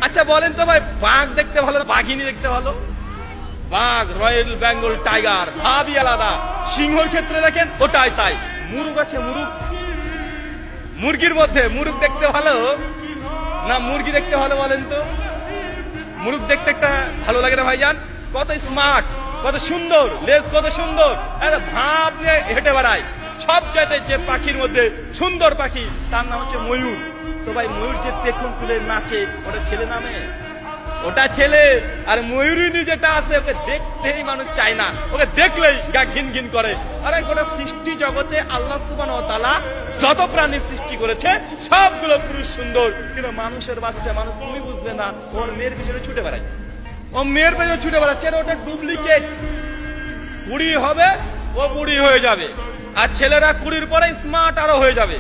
আচ্ছা বলেন তো ভাই, বাঘ দেখতে ভালো বাঘিনী দেখতে ভালো? বাঘ, রয়্যাল বেঙ্গল টাইগার, ভাবই আলাদা। সিংহর ক্ষেত্রে দেখেন ওটাই তাই। মুরুগ আছে, মুরুগ, মুরগির মধ্যে মুরুগ দেখতে ভালো না মুরগি দেখতে ভালো বলেন তো? মুরুগ দেখতে একটা ভালো লাগে না ভাইজান? কত স্মার্ট, কত সুন্দর, লেজ কত সুন্দর, ভাব নিয়ে হেঁটে বেড়ায়। সব চাইতে যে পাখির মধ্যে সুন্দর পাখি তার নাম হচ্ছে ময়ূর। তো ভাই ময়ূর যে পেখম তুলে নাচে, ওটা ছেলে নামে? ওটা ছেলে। আর ময়ূরিনী যেটা আছে ওকে দেখতেই মানুষ চায় না, ওকে দেখলেই গা ঘিন ঘিন করে। আরে গোটা সৃষ্টি জগতে আল্লাহ সুবহানাহু ওয়া তাআলা যত প্রাণী সৃষ্টি করেছে সবগুলো পুরুষ সুন্দর, কিন্তু মানুষের বাচ্চা মানুষ তুমি বুঝবে না, ওর মেয়ের পিছনে ছুটে বেড়ায়। ও মেয়ের পেছনে ছুটে বেড়াচ্ছে, ওটা ডুপ্লিকেট। কুড়ি হবে ও বুড়ি হয়ে যাবে, আর ছেলেরা কুড়ির পরে স্মার্ট আরো হয়ে যাবে।